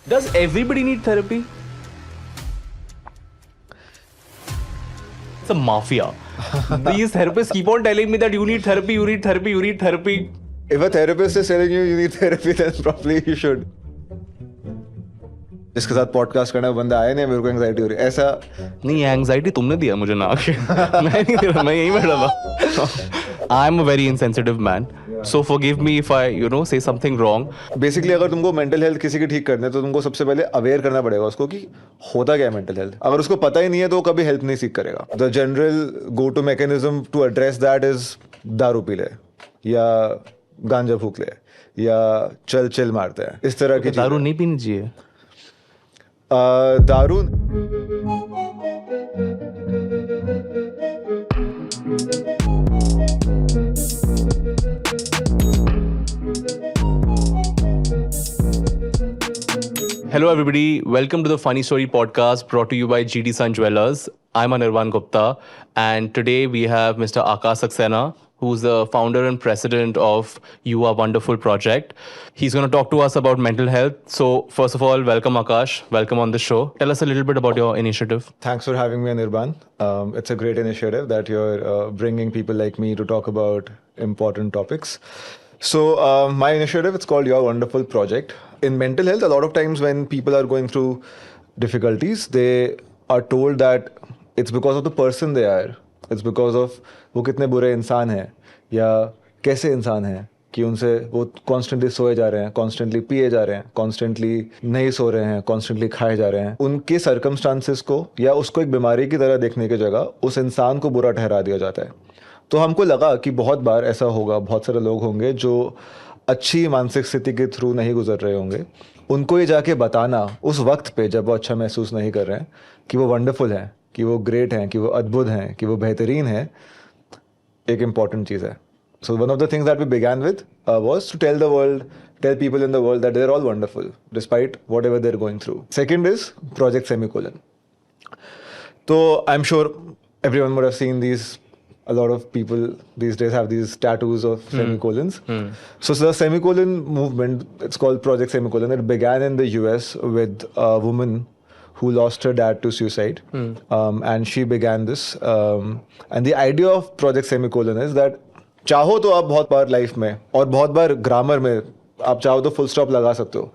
Does everybody need therapy? It's a mafia. These therapists keep on telling me that you need therapy, you need therapy, you need therapy. If a therapist is telling you need therapy, then probably you should. जिसके साथ podcast करना बंदा आया नहीं, मेरे को anxiety हो रही है ऐसा नहीं, एंजाइटी तुमने दिया मुझे ना आके. मैं नहीं दे रहा, मैं यहीं बैठा था. I am a very insensitive man. So forgive me if I, say something wrong. Basically अगर तुमको मेंटल हेल्थ किसी की ठीक करनी है तो तुमको सबसे पहले अवेयर करना पड़ेगा उसको कि होता क्या है मेंटल हेल्थ. अगर उसको पता ही नहीं है तो वो कभी हेल्प नहीं सीख करेगा. The general go to mechanism to address that is दारू पी ले या गांजा फूक ले या चल चिल मारते हैं, इस तरह की दारू नहीं पीनी चाहिए. दारू Hello everybody, welcome to the Funny Story podcast brought to you by GD Sun Jewelers. I'm Anirban Gupta and today we have Mr. Akash Saxena, who's the founder and president of You Are Wonderful project. He's going to talk to us about mental health. So first of all, welcome Akash, welcome on the show. Tell us a little bit about your initiative. Thanks for having me, Anirban. It's a great initiative that you're bringing people like me to talk about important topics. So my initiative, it's called Your Wonderful project. In mental health, a lot of times when people are going through difficulties, they are told that it's because of the person they are. It's because of वो कितने बुरे इंसान हैं या कैसे इंसान हैं कि उनसे वो कॉन्स्टेंटली सोए जा रहे हैं, कॉन्स्टेंटली पिए जा रहे हैं, कॉन्स्टेंटली नहीं सो रहे हैं, कॉन्स्टेंटली खाए जा रहे हैं. उनके सर्कमस्टांसेस को या उसको एक बीमारी की तरह देखने की जगह उस इंसान को बुरा ठहरा दिया जाता है. तो हमको लगा कि बहुत बार ऐसा होगा, बहुत सारे लोग होंगे जो अच्छी मानसिक स्थिति के थ्रू नहीं गुजर रहे होंगे. उनको ये जाके बताना उस वक्त पे जब वो अच्छा महसूस नहीं कर रहे हैं कि वो वंडरफुल हैं, कि वो ग्रेट हैं, कि वो अद्भुत हैं, कि वो बेहतरीन हैं, एक इम्पॉर्टेंट चीज़ है. So one of the things that we began with was to tell people in the world that they are all wonderful despite whatever they are going through. Second is project semicolon. तो I am sure everyone would have seen these. A lot of people these days have these tattoos of semicolons. So the semicolon movement, it's called Project Semicolon. It began in the US with a woman who lost her dad to suicide. And she began this. And the idea of Project Semicolon is that चाहो तो आप बहुत बार life में और बहुत बार grammar में आप चाहो तो फुल स्टॉप लगा सकते हो,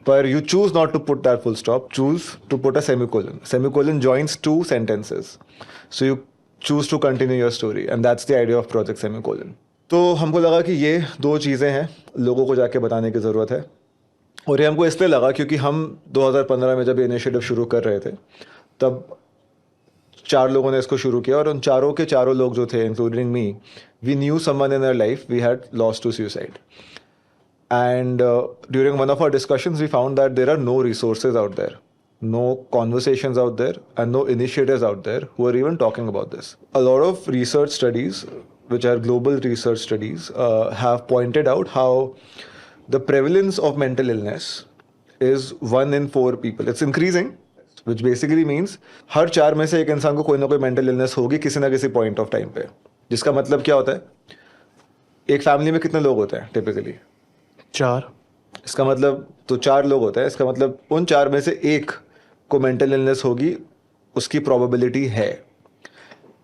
पर you choose not to put that full stop, choose to put a semicolon. Semicolon joins two sentences, so you choose to continue your story, and that's the idea of Project Semicolon. तो हमको लगा कि ये दो चीज़ें हैं लोगों को जाके बताने की ज़रूरत है. और ये हमको इसलिए लगा क्योंकि हम 2015 में जब ये इनिशिएटिव शुरू कर रहे थे तब 4 लोगों ने इसको शुरू किया और उन चारों के चारों लोग जो थे including me, we knew someone in our life we had lost to suicide. And during one of our discussions we found that there are no resources out there, no conversations out there, and no initiatives out there who are even talking about this. A lot of research studies, which are global research studies, have pointed out how the prevalence of mental illness is 1 in 4 people. It's increasing, which basically means हर 4 में से एक इंसान को कोई ना कोई mental illness होगी किसी ना किसी point of time पे. जिसका मतलब क्या होता है, एक फैमिली में कितने लोग होते हैं टिपिकली? 4. इसका मतलब तो 4 लोग होते हैं. इसका मतलब उन 4 में से एक को मेंटल इलनेस होगी, उसकी प्रोबेबिलिटी है.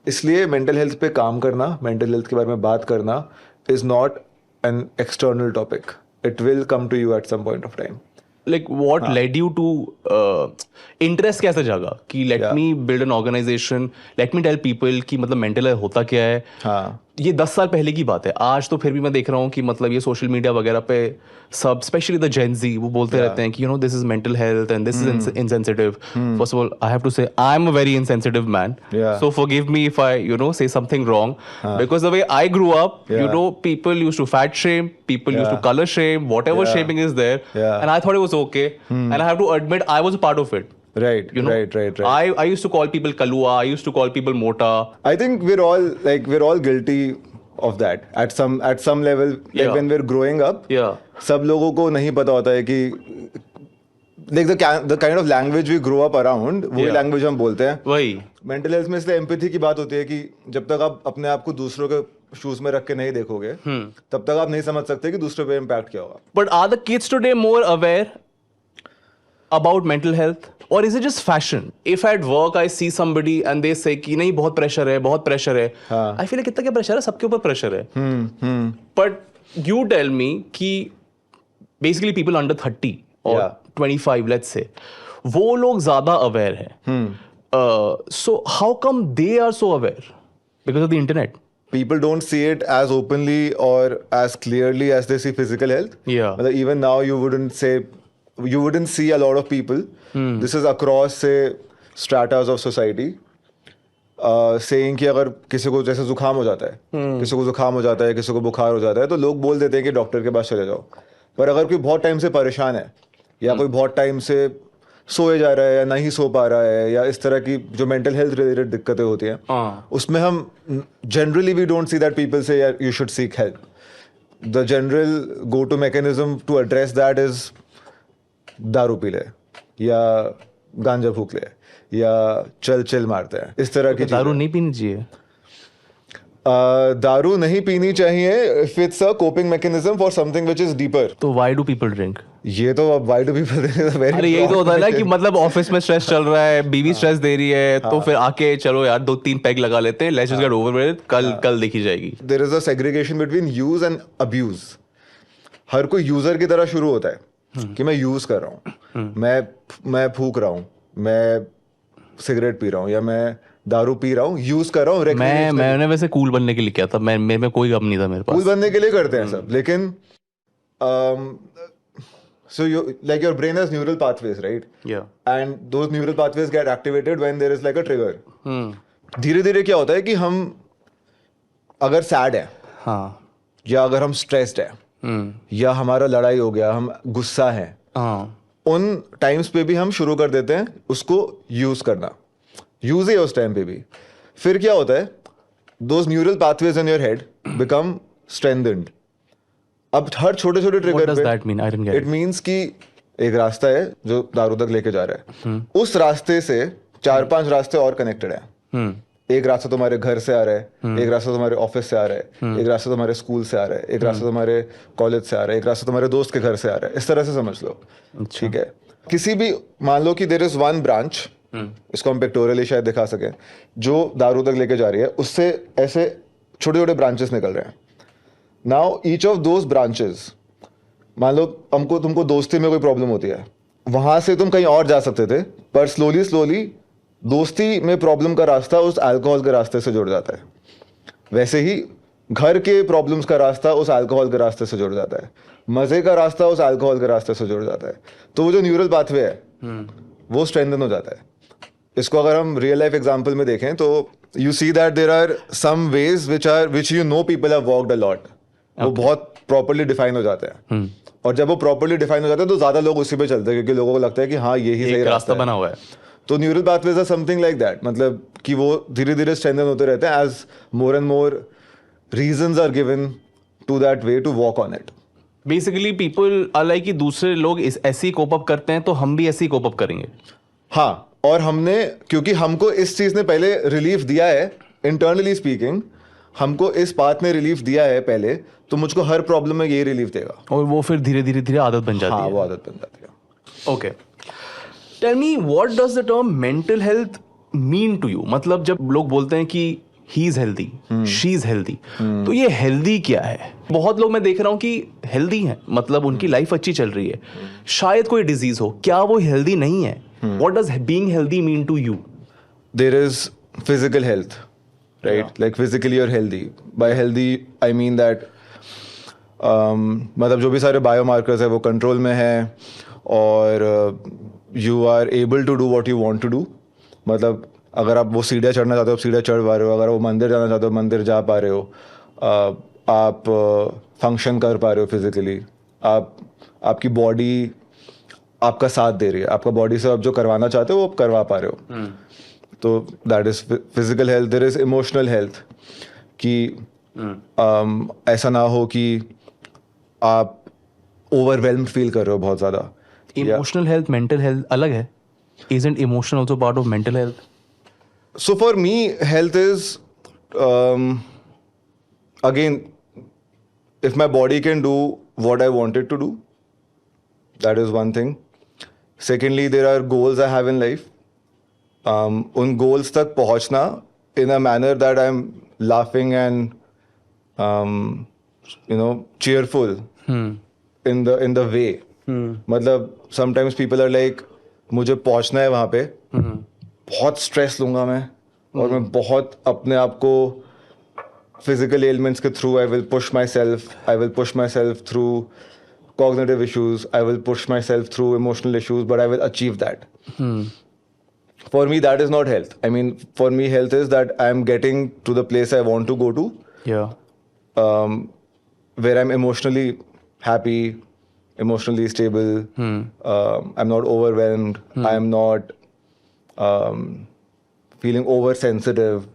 इसलिए मेंटल हेल्थ पे काम करना, मेंटल हेल्थ के बारे में बात करना is not an external topic. It will come to you at some point of time. Like what led you to interest कैसे जागा कि let me build an organization, let me tell people कि मतलब mental health होता क्या है. हाँ, ये 10 साल पहले की बात है. आज तो फिर भी मैं देख रहा हूँ कि मतलब ये सोशल मीडिया वगैरह पे सब स्पेशली द जेन जी वो बोलते रहते हैं कि this is mental health and this is insensitive. First of all, I have to say I'm a very insensitive man. So forgive me if I say something wrong, because the way I grew up, people used to fat shame, people used to color shame, whatever shaming is there, and I thought it was okay, and I have to admit I was a part of it. Right. I used to call people kalua, I used to call people mota. I think we're all guilty of that at some level. Like when we're growing up, सब लोगों को नहीं पता होता है कि like the kind of language we grow up around, वही language हम बोलते हैं. वही मेंटल हेल्थ में इसलिए एम्पैथी की बात होती है कि जब तक आप अपने आप को दूसरों के शूज में रख के नहीं देखोगे तब तक आप नहीं समझ सकते कि दूसरों पे इम्पैक्ट क्या होगा. But are the kids today more aware? about mental health, or is it just fashion? If at work I see somebody and they say कि नहीं बहुत pressure है, बहुत pressure है, I feel like कितना क्या pressure है, सबके ऊपर pressure है. But you tell me कि basically people under 30 or 25 let's say, वो लोग ज़्यादा aware हैं. So how come they are so aware? Because of the internet. People don't see it as openly or as clearly as they see physical health. Yeah. But even now, you wouldn't see a lot of people. This is across, say, stratas of society. Saying कि अगर किसी को जैसे जुकाम हो जाता है, किसी को जुकाम हो जाता है, किसी को बुखार हो जाता है, तो लोग बोल देते हैं कि डॉक्टर के पास चले जाओ. पर अगर कोई बहुत टाइम से परेशान है, या कोई बहुत टाइम से सोए जा रहा है या नहीं सो पा रहा है, या इस तरह की जो मेंटल हेल्थ रिलेटेड दिक्कतें होती हैं, उसमें हम generally we don't see that people say you should seek help. The general go to mechanism to address that is दारू पी ले, या गांजा फूक ले, या चिल मारते हैं, इस तरह की दारू नहीं पीनी चाहिए. दारू नहीं पीनी चाहिए if it's a coping mechanism for something which is deeper. तो why do people drink? ये तो अब why do people drink? अरे यही तो होता है ना कि मतलब ऑफिस में स्ट्रेस चल रहा है, बीवी स्ट्रेस दे रही है, तो फिर आके चलो यार 2-3 पैग लगा लेते हैं, let's just get over with it, कल देखी जाएगी. There is a segregation between use and abuse. हर कोई यूजर की तरह शुरू होता है कि मैं यूज कर रहा हूँ, मैं फूक रहा हूँ, मैं सिगरेट पी रहा हूँ, या मैं दारू पी रहा हूँ, यूज कर रहा हूँ. मैंने वैसे कूल बनने के लिए किया था, मेरे में कोई गम नहीं था मेरे पास. कूल बनने के लिए करते हैं सब, लेकिन so like your brain has neural pathways, right? Yeah. And those neural pathways get activated when there is like a trigger. धीरे धीरे क्या होता है कि हम अगर सैड है, हाँ, या अगर हम स्ट्रेस्ड है, या हमारा लड़ाई हो गया, हम गुस्सा है, उन टाइम्स पे भी हम शुरू कर देते हैं उसको यूज करना. यूज है उस टाइम पे भी. फिर क्या होता है, those neural pathways in your head become strengthened. अब हर छोटे छोटे ट्रिगर पे इट मीन्स कि एक रास्ता है जो दारू तक लेके जा रहा है, उस रास्ते से 4-5 रास्ते और कनेक्टेड है. एक रास्ता तुम्हारे घर से आ रहा है, एक रास्ता तुम्हारे ऑफिस से आ रहा है, एक रास्ता तुम्हारे स्कूल से आ रहा है, एक रास्ता तुम्हारे कॉलेज से आ रहा है, एक रास्ता तुम्हारे दोस्त के घर से आ रहा है. इस तरह से समझ लो. ठीक है. किसी भी, मान लो कि देयर इज वन ब्रांच, इसको हम पिक्टोरियली शायद दिखा सकें, जो दारू तक लेके जा रही है, उससे ऐसे छोटे छोटे ब्रांचेस निकल रहे हैं. Now each of those branches, मान लो तुमको दोस्ती में कोई प्रॉब्लम होती है, वहां से तुम कहीं और जा सकते थे, पर स्लोली दोस्ती में प्रॉब्लम का रास्ता उस अल्कोहल के रास्ते से जुड़ जाता है. वैसे ही घर के प्रॉब्लम्स का रास्ता उस अल्कोहल के रास्ते से जुड़ जाता है, मजे का रास्ता उस अल्कोहल के रास्ते से जुड़ जाता है. तो वो जो न्यूरल पाथवे है वो स्ट्रेंथन हो जाता है. इसको अगर हम रियल लाइफ एग्जांपल में देखें तो you see that there are some ways which you know people have walked a lot. वो बहुत प्रॉपर्ली डिफाइन हो जाते हैं, और जब वो प्रॉपर्ली डिफाइन हो जाते हैं तो ज्यादा लोग उसी पे चलते हैं, क्योंकि लोगों को लगता है कि हाँ यही सही रास्ता बना हुआ है. तो neural pathways are something like that, मतलब कि वो धीरे धीरे स्ट्रेंथन होते रहते हैं as more and more reasons are given to that way to walk on it. Basically people are like कि दूसरे लोग ऐसे ही कोप अप करते हैं, तो हम भी ऐसे ही कोप अप करेंगे. हाँ, और हमने, क्योंकि हमको इस चीज ने पहले रिलीफ दिया है, इंटरनली स्पीकिंग हमको इस बात ने रिलीफ दिया है पहले, तो मुझको हर प्रॉब्लम में यही रिलीफ देगा, और वो फिर धीरे धीरे आदत बन जाती है. हाँ, वो आदत बन जाती है. Okay, tell me what does the term mental health mean to you? मतलब जब लोग बोलते हैं कि he is healthy, she is healthy, तो ये हेल्दी क्या है? बहुत लोग मैं देख रहा हूँ कि हेल्दी हैं, मतलब उनकी लाइफ अच्छी चल रही है, शायद कोई डिजीज हो, क्या वो हेल्दी नहीं है? What does being healthy mean to you? There is physical health, right? Yeah. Like physically you're healthy. By healthy, I mean that मतलब जो भी सारे बायोमार्कर्स है वो कंट्रोल में है, और you are able to do what you want to do. मतलब अगर आप वो सीढ़ियाँ चढ़ना चाहते हो, आप सीढ़ियाँ चढ़ पा रहे हो. अगर वो मंदिर जाना चाहते हो, मंदिर जा पा रहे हो. आप फंक्शन कर पा रहे हो फिजिकली. आपकी बॉडी आपका साथ दे रही है, आपका बॉडी से आप जो करवाना चाहते हो वो आप करवा पा रहे हो. तो that is physical health. There is emotional health, कि ऐसा ना हो कि आप ओवरवेल्म्ड फील कर रहे हो बहुत ज्यादा. इमोशनल हेल्थ, मेंटल हेल्थ अलग है. Isn't emotion also part of mental health? So for me, health is again, if my body can do what I want it to do, that is one thing. Secondly, there are goals I have in life. उन goals तक पहुंचना in a manner that I'm laughing and cheerful in the way. मतलब sometimes people are like मुझे पहुंचना है वहाँ पे, बहुत स्ट्रेस लूंगा मैं और मैं बहुत अपने आप को physical ailments के through I will push myself through cognitive issues, I will push myself through emotional issues, but I will achieve that. For me, that is not health. I mean, for me, health is that I'm getting to the place I want to go to, where I'm emotionally happy, emotionally stable. I'm not overwhelmed. I'm not feeling oversensitive.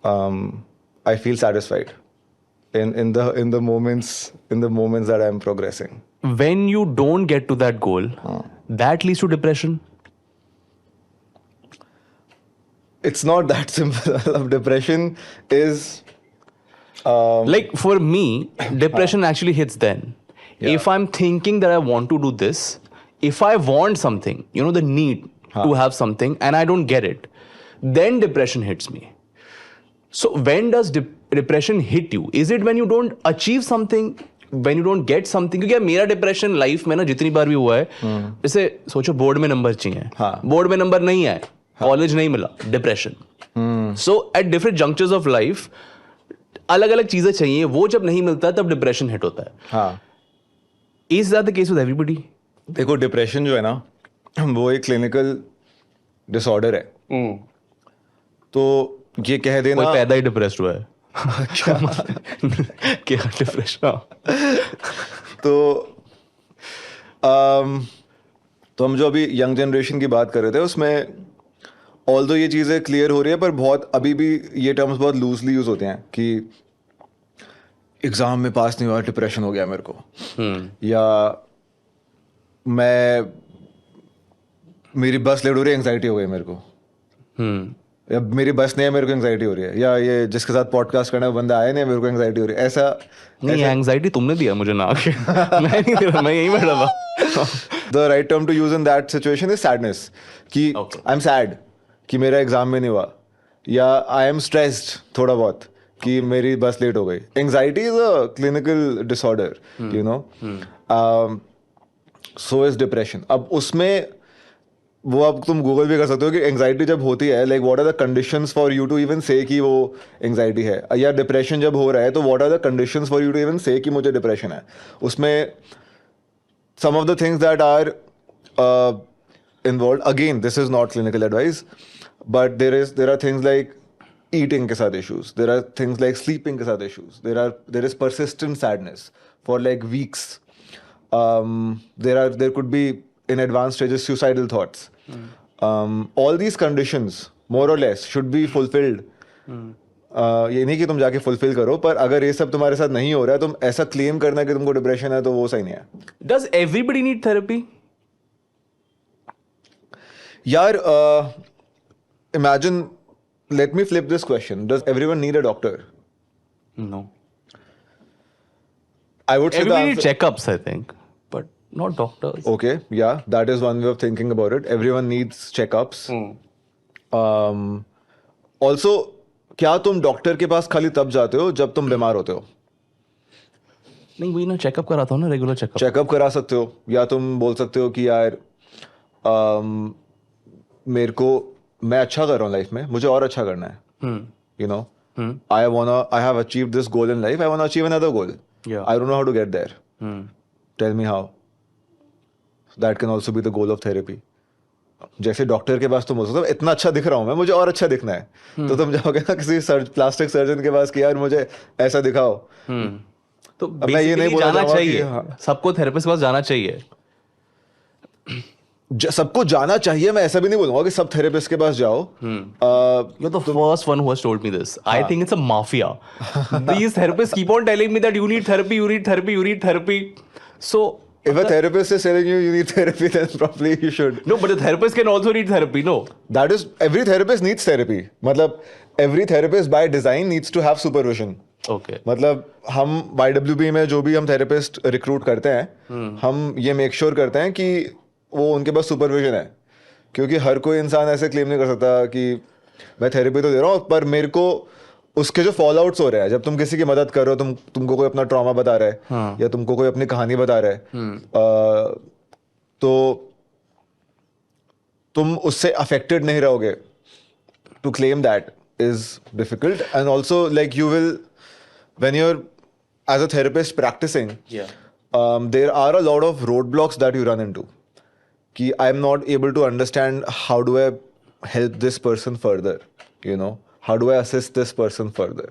I feel satisfied in the moments that I'm progressing. When you don't get to that goal, that leads to depression. It's not that simple. Depression is like for me, depression actually hits then. If I'm thinking that I want to do this, if I want something, the need to have something, and I don't get it, then depression hits me. So when does depression hit you? Is it when you don't achieve something, when you don't get something? क्योंकि मेरा depression life में ना जितनी बार भी हुआ है, जैसे सोचो बोर्ड में नंबर चाहिए, बोर्ड में नंबर नहीं आए, कॉलेज नहीं मिला, depression. So at different junctures of life अलग अलग चीजें चाहिए, वो जब नहीं मिलता तब डिप्रेशन हिट होता है. Is that the case with everybody? देखो, डिप्रेशन जो है ना, वो एक क्लिनिकल डिसऑर्डर है. तो ये कह देना कोई पैदा ही डिप्रेस्ड हुआ है. क्या डिप्रेशन? तो हम जो अभी यंग जनरेशन की बात कर रहे थे, उसमें ऑल्दो ये चीज़ें क्लियर हो रही है, पर बहुत अभी भी ये टर्म्स बहुत लूजली यूज होते हैं कि एग्जाम में पास नहीं हुआ, डिप्रेशन हो गया मेरे को, या मेरी बस लेट हो रही है, एंग्जाइटी हो गई मेरे को, या मेरी बस नहीं है, मेरे को एंग्जाइटी हो रही है, या ये जिसके साथ पॉडकास्ट करना है बंदा आया नहीं, मेरे को एंग्जाइटी हो रही है. ऐसा नहीं, एंग्जाइटी तुमने दिया मुझे ना आके. मैं नहीं दे रहा, मैं यहीं बैठा था. The right term to use in that situation is sadness. कि आई एम सैड कि मेरा एग्जाम में नहीं हुआ, या आई एम स्ट्रेस्ड थोड़ा बहुत कि मेरी बस लेट हो गई. Anxiety is a clinical disorder, so is depression. अब उसमें वो अब तुम गूगल भी कर सकते हो कि एंग्जाइटी जब होती है, like what are the conditions for you to even say कि वो एंग्जाइटी है, या डिप्रेशन जब हो रहा है तो what are the conditions for you to even say कि मुझे डिप्रेशन है. उसमें some of the things that are involved, again this is not clinical advice, but there are things like eating के साथ issues, there are things like sleeping के साथ issues, there is persistent sadness for like weeks, there could be in advanced stages suicidal thoughts. All these conditions more or less should be fulfilled. ये नहीं कि तुम जाके fulfil करो, पर अगर ये सब तुम्हारे साथ नहीं हो रहा है, तुम ऐसा क्लेम करना कि तुमको डिप्रेशन है, तो वो सही नहीं है. Does everybody need therapy? यार, imagine, let me flip this question. Does everyone need a doctor? No. I would say everybody needs checkups, I think, but not doctors. Okay, yeah, that is one way of thinking about it. Everyone needs checkups. Also, क्या तुम doctor के पास खाली तब जाते हो जब तुम बीमार होते हो? नहीं, वही ना, चेकअप कराता हूँ ना, रेगुलर चेकअप. चेकअप करा सकते हो, या तुम बोल सकते हो कि यार मेरे को, मैं अच्छा कर रहा हूँ लाइफ में, मुझे और अच्छा करना है. You know, I have achieved this goal in life, I want to achieve another goal. I don't know how to get there. Tell me how. That can also be the goal of therapy. जैसे doctor के पास तुम हो सकते हो, इतना अच्छा दिख रहा हूँ मैं, मुझे और अच्छा दिखना है, तो तुम जाओगे ना किसी प्लास्टिक सर्जन के पास कि यार मुझे ऐसा दिखाओ. तो मैं ये नहीं बोलना चाहिए, सबको थेरेपिस्ट के पास जाना चाहिए. सबको जाना चाहिए, मैं ऐसा भी नहीं बोलूंगा कि सब थेरेपिस्ट के पास जाओ. You're the first one who has told me this. I think it's a mafia. These therapists keep on telling me that you need therapy, you need therapy, you need therapy. So if a therapist is telling you need therapy, then probably you should. No, but the therapist can also need therapy, no? That is, every therapist needs therapy. मतलब every therapist by design needs to have supervision. Okay. मतलब हम YWB में जो भी हम therapist recruit करते हैं, हम ये मेक श्योर करते हैं कि वो उनके पास सुपरविजन है, क्योंकि हर कोई इंसान ऐसे क्लेम नहीं कर सकता कि मैं थेरेपी तो दे रहा हूँ पर मेरे को उसके जो फॉल आउट्स हो रहे हैं, जब तुम किसी की मदद कर रहे हो, तुमको कोई अपना ट्रॉमा बता रहा है हाँ. या तुमको कोई अपनी कहानी बता रहा है, तो तुम उससे अफेक्टेड नहीं रहोगे. To claim that is difficult. And also like you will when you're as a therapist practicing, there are a lot of roadblocks that you run into. Ki I'm not able to understand how do I help this person further, you know, how do I assist this person further.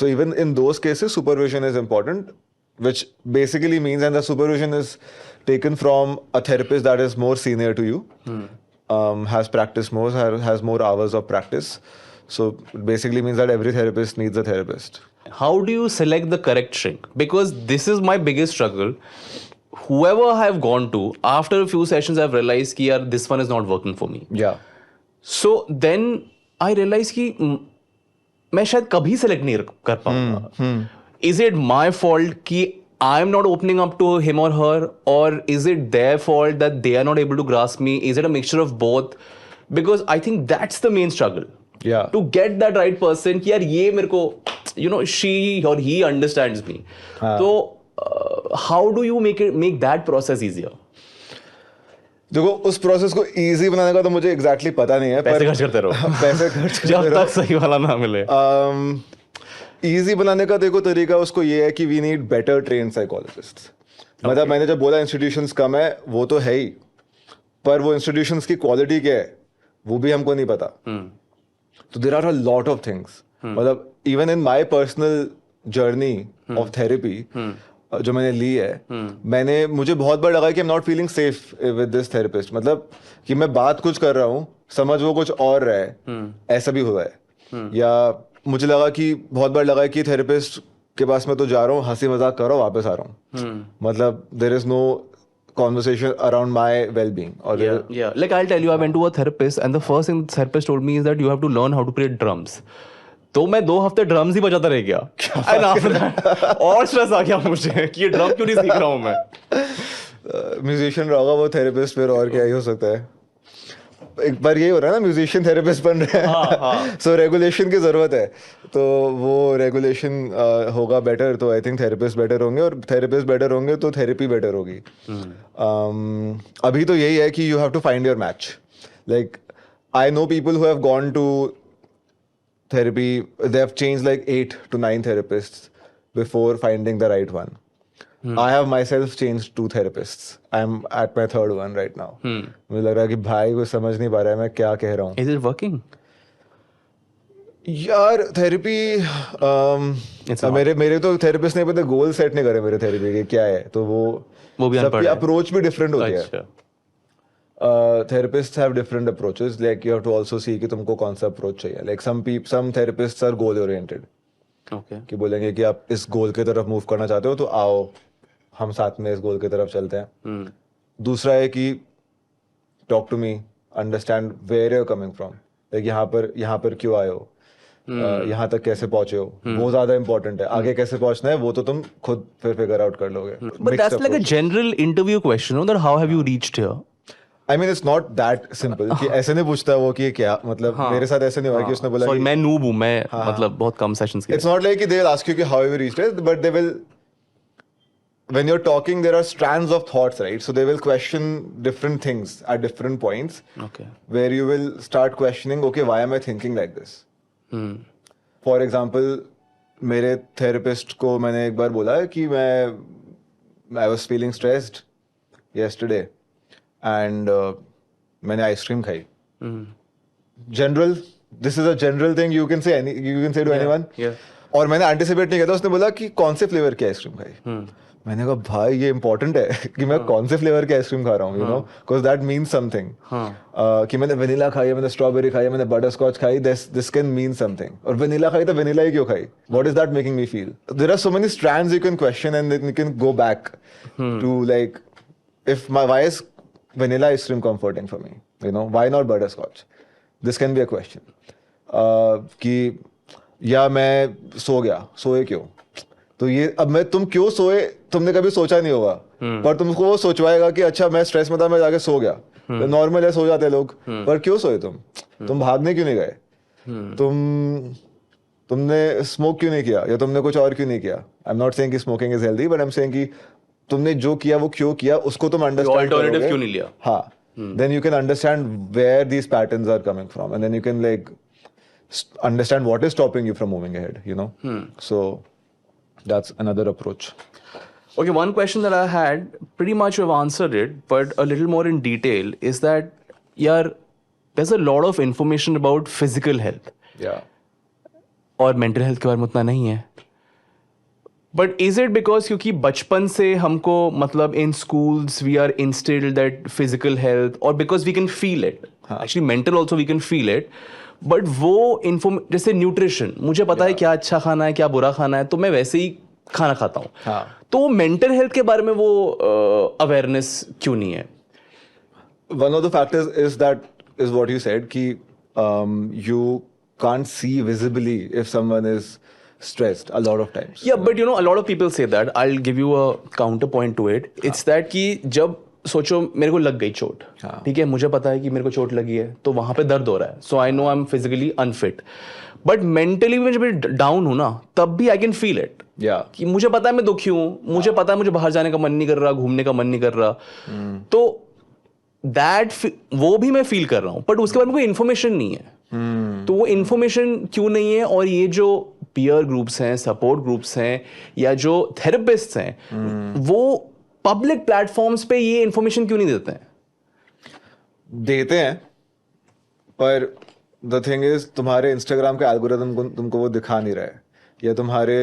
So even in those cases, supervision is important, which basically means, and the supervision is taken from a therapist that is more senior to you, has practiced more, has more hours of practice. So it basically means that every therapist needs a therapist. How do you select the correct shrink? Because this is my biggest struggle. Whoever I have gone to, after a few sessions, I've realized कि यार this one is not working for me. Yeah. So then I realized कि मैं शायद कभी select नहीं कर पाऊंगा. Is it my fault कि I'm not opening up to him or her, or is it their fault that they are not able to grasp me? Is it a mixture of both? Because I think that's the main struggle. Yeah. To get that right person कि यार ये मेरे को, you know, she or he understands me. So how do you make that process easier? देखो उस process को easy बनाने का तो मुझे एग्जैक्टली पता नहीं है. पैसे खर्च करते रहो. पैसे खर्च करते जब तक सही वाला ना मिले. इजी बनाने का देखो तरीका उसको ये है कि we need better train psychologist. मतलब मैंने जब बोला इंस्टीट्यूशंस कम है, वो तो है ही, पर वो इंस्टीट्यूशंस की क्वालिटी क्या है वो भी हमको नहीं पता. तो there are a lot of things. मतलब even in my personal journey of therapy जो मैंने ली है, मुझे बहुत बार लगा कि I am not feeling safe with this therapist. मतलब कि मैं बात कुछ कर रहा हूँ, समझ वो कुछ और रहा है, ऐसा भी हुआ है. या मुझे लगा कि बहुत बार लगा कि थेरेपिस्ट के पास मैं तो जा रहा हूँ, हंसी मजाक कर रहा हूँ, वापस आ रहा हूँ. मतलब there is no conversation around my well-being. Or yeah. Like I'll tell you, I went to a therapist, and the first thing the therapist told me is that you have to learn how to play drums. तो मैं 2 हफ्ते drums ही बजाता रह गया. And after that, और stress आ गया मुझे कि ये ड्रम क्यों नहीं सीख रहा हूँ मैं. म्यूजिशियन रहा होगा वो थेरेपिस्ट, फिर और क्या ही हो सकता है. एक बार यही हो रहा है ना, म्यूजिशियन थेरेपिस्ट बन रहे हैं. सो रेगुलेशन की जरूरत है, तो वो रेगुलेशन होगा बेटर, तो आई थिंक थेरेपिस्ट बेटर होंगे, और थेरेपिस्ट बेटर होंगे तो थेरेपी बेटर होगी. अभी तो यही है कि you have to find your match. Like I know people who have gone to therapy, they have changed like 8 to 9 therapists before finding the right one. I have myself changed 2 therapists. I'm at my 3rd one right now. मुझे लग रहा है कि भाई कोई समझ नहीं पा रहा है मैं क्या कह रहा हूँ. Is it working? यार थेरेपी मेरे तो थेरेपिस्ट ने पता गोल सेट नहीं करे मेरे थेरेपी के क्या है, तो वो भी सबकी अप्रोच भी डिफरेंट होती है. Therapists have different approaches. Like you have to also see कि तुमको कौन सा अप्रोच चाहिए. Like some therapists are goal oriented. Okay. कि बोलेंगे कि आप इस गोल की तरफ मूव करना चाहते हो तो आओ हम साथ में इस गोल की तरफ चलते हैं. दूसरा है कि talk to me, understand where you are coming from. Like यहाँ पर क्यों आए हो, यहाँ तक कैसे पहुंचे हो, वो ज्यादा इंपॉर्टेंट है. आगे कैसे पहुंचना है वो तो तुम खुद फिर फिगर आउट कर लोगे. But that's like a general interview question, that how have you reached here? I mean, it's not that simple कि ऐसे नहीं पूछता वो कि क्या मतलब. मेरे साथ ऐसे नहीं हुआ कि उसने बोला Sorry, कि मैं noob हूँ, मैं मतलब बहुत कम सेशंस किए. it's not like they will ask you कि how have you reached it, but they will, when you're talking there are strands of thoughts, right? So they will question different things at different points. Okay. Where you will start questioning, okay, why am I thinking like this? For example, मेरे therapist को मैंने एक बार बोला कि I was feeling stressed yesterday and मैंने ice cream खाई. General, this is a general thing you can say to anyone. और मैंने एंटिसिपेट नहीं किया था. उसने बोला कि कौन से फ्लेवर की आइसक्रीम खाई. मैंने कहा भाई ये इंपॉर्टेंट है कि मैं कौन से फ्लेवर की आइसक्रीम खा रहा हूँ, you know, because that means something. कि मैंने वेनिला खाई है, मैंने स्ट्रॉबेरी खाई है, मैंने बटर स्कॉच खाई, दिस कैन मीन समथिंग. और वेनिला खाई तो वेनिला ही क्यों खाई, what is that making me feel. There are so many strands you can question and you can go back to like if my why is vanilla ice cream comforting for me, you know, why not butterscotch? This can be a question. कि या मैं सो गया, सोए क्यों. तो ये अब तुम क्यों सोए तुमने कभी सोचा नहीं होगा पर तुमको वो सोचवाएगा कि अच्छा मैं स्ट्रेस में था, मैं जाके सो गया, नॉर्मल है, सो जाते हैं लोग, पर क्यों सोए तुम भागने क्यों नहीं गए, तुमने स्मोक क्यों नहीं किया, या तुमने कुछ और क्यों नहीं किया. आई एम नॉट सेइंग कि smoking is healthy, but I am saying कि तुमने जो किया वो क्यों किया, उसको तुम अंडरस्टैंड ऑल्टरनेटिव करोगे. क्यों नहीं लिया? हाँ, then you can understand where these patterns are coming from, and then you can like understand what is stopping you from moving ahead, you know. So that's another approach. Okay, one question that I had, pretty much you've answered it, but a little more in detail, is that, yeah, there's a lot of information about physical health. Yeah. और mental health के बारे में उतना नहीं है. But is it because क्योंकि बचपन से हमको मतलब in schools we are instilled that physical health, or because we can feel it, actually mental also we can feel it, but वो जैसे न्यूट्रिशन, मुझे पता है क्या अच्छा खाना है क्या बुरा खाना है, तो मैं वैसे ही खाना खाता हूँ. तो मेंटल हेल्थ के बारे में वो अवेयरनेस क्यों नहीं है? One of the factors is what you said, कि you can't see visibly if someone is stressed a lot of times. Yeah, but you know, a lot of people say that. I'll give you a counterpoint to it. It's that कि जब सोचो मेरे को लग गई चोट, ठीक है, मुझे पता है कि मेरे को चोट लगी है, तो वहां पे दर्द हो रहा है, so I know I am physically unfit, but mentally मैं जब डाउन हूं ना, तब भी आई कैन फील इट. कि मुझे पता है मैं दुखी हूं, मुझे पता है मुझे बाहर जाने का मन नहीं कर रहा, घूमने का मन नहीं कर रहा, तो वो भी मैं फील कर रहा हूं, बट उसके बाद में कोई इन्फॉर्मेशन नहीं है. तो वो इन्फॉर्मेशन क्यों नहीं है? और ये जो पीयर ग्रुप्स हैं, सपोर्ट ग्रुप्स हैं, या जो थेरेपिस्ट्स हैं, वो पब्लिक प्लेटफॉर्म्स पे ये इन्फॉर्मेशन क्यों नहीं देते हैं? देते हैं, पर द थिंग इज तुम्हारे इंस्टाग्राम के एल्गोरिथम तुमको वो दिखा नहीं रहा है, या तुम्हारे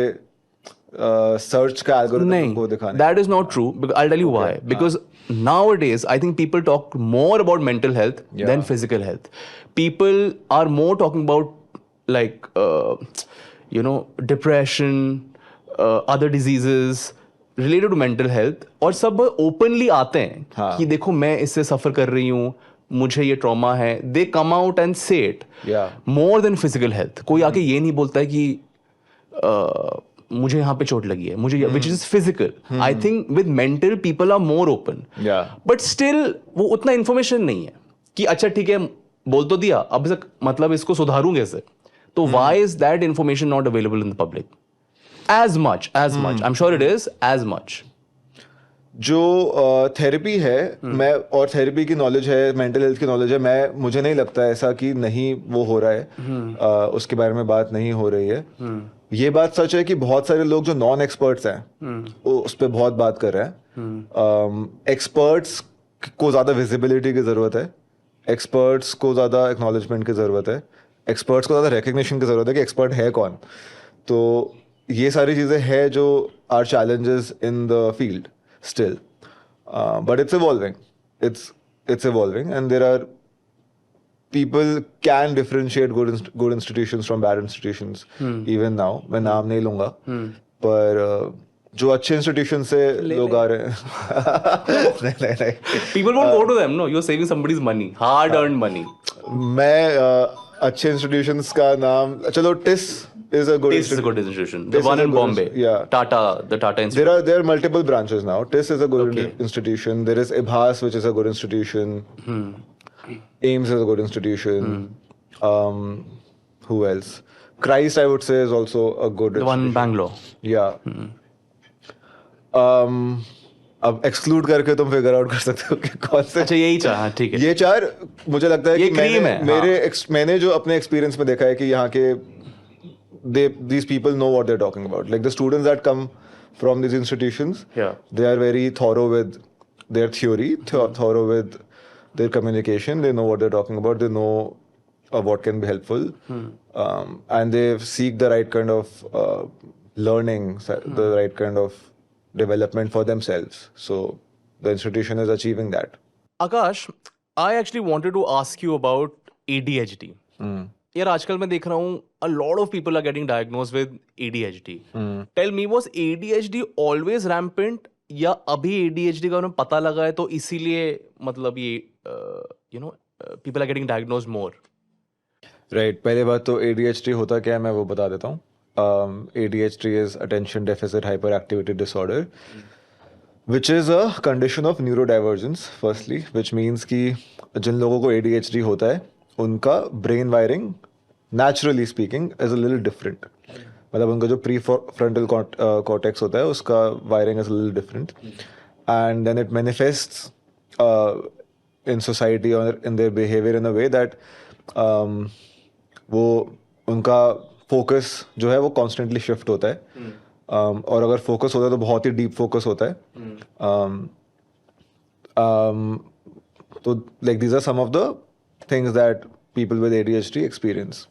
सर्च का एल्गोरिथम तुमको दिखा नहीं. That is not true. I'll tell you why. Because nowadays, I think people talk more about mental health than physical health. People are more talking about like depression, other diseases related to mental health, और सब openly आते हैं कि देखो मैं इससे सफर कर रही हूँ, मुझे ये ट्रॉमा है. They come out and say it. More than physical health. कोई आके ये नहीं बोलता है कि मुझे यहाँ पे चोट लगी है, मुझे which is physical. I think with mental people are more open. But still वो उतना information नहीं है कि अच्छा ठीक है बोल तो दिया, अब मतलब इसको सुधारूं कैसे? तो why is that information not available in the public as much? I'm sure it is as much. जो थेरेपी है, मैं और थेरेपी की नॉलेज है, मेंटल हेल्थ की नॉलेज है, मुझे नहीं लगता ऐसा कि नहीं वो हो रहा है, उसके बारे में बात नहीं हो रही है. ये बात सच है कि बहुत सारे लोग जो नॉन एक्सपर्ट्स हैं वो उस पर बहुत बात कर रहे हैं. एक्सपर्ट्स को ज़्यादा विजिबिलिटी की ज़रूरत है, एक्सपर्ट्स को ज़्यादा एक्नॉलेजमेंट की ज़रूरत है, एक्सपर्ट्स को ज़्यादा रिकग्निशन की ज़रूरत है कि एक्सपर्ट है कौन. तो ये सारी चीज़ें हैं जो are challenges in the field still, but it's evolving. It's evolving, and there are people can differentiate good institutions from bad institutions. Even now, मैं नाम नहीं लूँगा, पर जो अच्छे institutions से लोग आ रहे हैं. नहीं. People won't go to them. No, you're saving somebody's money, hard-earned money. मैं अच्छे institutions का नाम, चलो TIS is a good TIS is a good institution. The one in Bombay. Yeah. The Tata Institute. There are multiple branches now. TIS is a good institution. There is IBHAS, which is a good institution. AIMS is a good institution. Who else? Christ, I would say, is also a good The one in Bangalore. Yeah. अब exclude करके तुम figure out कर सकते हो कि कौन से. अच्छा यही चाह, ठीक है. ये चार मुझे लगता है कि मैंने जो अपने एक्सपीरियंस में देखा है कि यहाँ के these people know what they're talking about. Like the students that come from these institutions, they are very thorough with their theory, thorough with their communication. They know what they're talking about. They know what can be helpful, and they seek the right kind of learning, the right kind of development for themselves. So the institution is achieving that. Akash, I actually wanted to ask you about ADHD. यार आजकल मैं देख रहा हूँ a lot of people are getting diagnosed with ADHD. Tell me, was ADHD always rampant, या अभी ADHD का उन्हें पता लगा है तो इसीलिए मतलब ये people are getting diagnosed more? Right. पहले बात तो ADHD होता क्या है मैं वो बता देता हूँ. ADHD is attention deficit hyperactivity disorder. which is a condition of neurodivergence firstly, which means कि जिन लोगों को ADHD होता है उनका brain wiring naturally speaking is a little different. मतलब उनका जो prefrontal cortex होता है उसका wiring is a little different, and then it manifests in society or in their behavior in a way that वो उनका focus जो है वो constantly shift होता है. और अगर फोकस होता है तो बहुत ही डीप फोकस होता है. तो like these are some of the things that people with ADHD experience.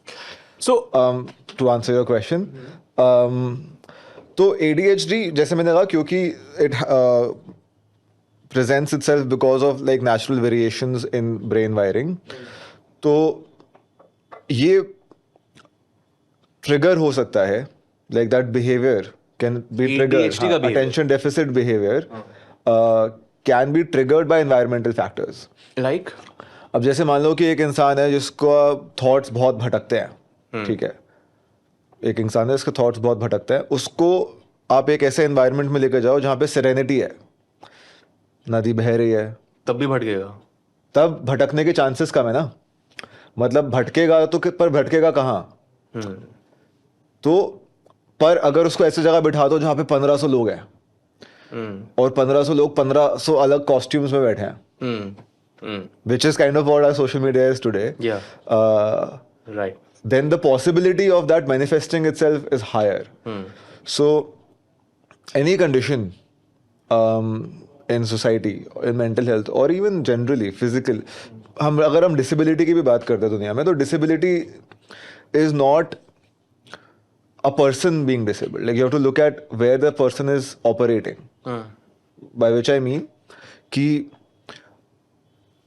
So to answer your question, तो ADHD जैसे मैंने कहा क्योंकि it presents itself because of like natural variations in brain wiring, तो ये ट्रिगर हो सकता है, like that behavior can be triggered. ADHD का behavior. Attention deficit behavior can be triggered by environmental factors. like अब जैसे मान लो कि एक इंसान है जिसका थॉट्स बहुत भटकते हैं, ठीक है, एक इंसान है जिसके थॉट्स बहुत भटकते हैं, उसको आप एक ऐसे एनवायरनमेंट में लेकर जाओ जहाँ पे सेरेनिटी है, नदी बह रही है, तब भी भटकेगा. तब भटकने के चांसेस कम है ना. मतलब भटकेगा तो पर भटकेगा कहाँ? तो पर अगर उसको ऐसी जगह बिठा दो जहाँ पे 1500 लोग हैं और 1500 लोग 1500 अलग कॉस्ट्यूम्स में बैठे हैं, which is kind of what our social media is today. Yeah. Right. Then the possibility of that manifesting itself is higher. So any condition in society, in mental health or even generally physical, अगर हम disability की भी बात करते हैं दुनिया में, तो disability is not a person being disabled. Like you have to look at where the person is operating. By which I mean कि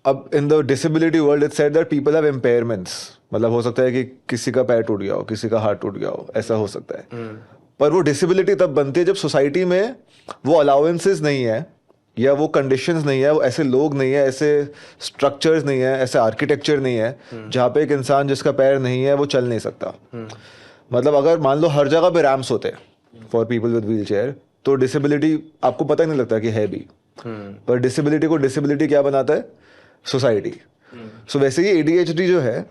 अब in the disability world it's said that people have impairments. मतलब हो सकता है कि किसी का पैर टूट गया हो, किसी का हाथ टूट गया हो, ऐसा हो सकता है. पर वो डिसेबिलिटी तब बनती है जब सोसाइटी में वो अलाउंसेस नहीं है या वो कंडीशंस नहीं है, वो ऐसे लोग नहीं है, ऐसे स्ट्रक्चर्स नहीं है, ऐसे आर्किटेक्चर नहीं है जहाँ पे एक इंसान जिसका पैर नहीं है वो चल नहीं सकता. मतलब अगर मान लो हर जगह पे रैम्प्स होते हैं for people with wheel chair, तो डिसेबिलिटी आपको पता ही नहीं लगता कि है भी. पर डिसेबिलिटी को डिसेबिलिटी क्या बनाता है? सोसाइटी. सो वैसे ही ADHD जो है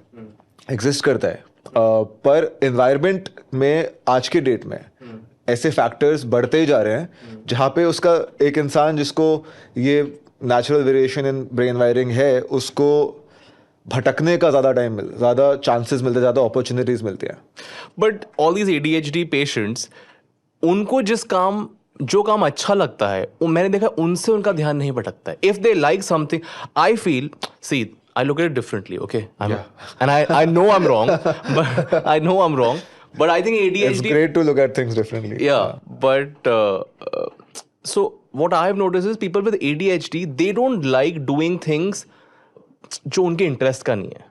एग्जिस्ट करता है, पर एनवायरनमेंट में आज के डेट में ऐसे फैक्टर्स बढ़ते ही जा रहे हैं जहाँ पे उसका एक इंसान जिसको ये natural variation in brain wiring है उसको भटकने का ज़्यादा चांसेस मिलते हैं, ज़्यादा अपॉर्चुनिटीज मिलती हैं. But all these ADHD patients, उनको जो काम अच्छा लगता है वो मैंने देखा उनसे उनका ध्यान नहीं भटकता है. If they like something, I feel, see I look at it differently, okay? And I know I'm wrong, but I think ADHD... It's great to look at things differently. Yeah, but so what I've noticed is people with ADHD, they don't like doing things जो उनके interest का नहीं है.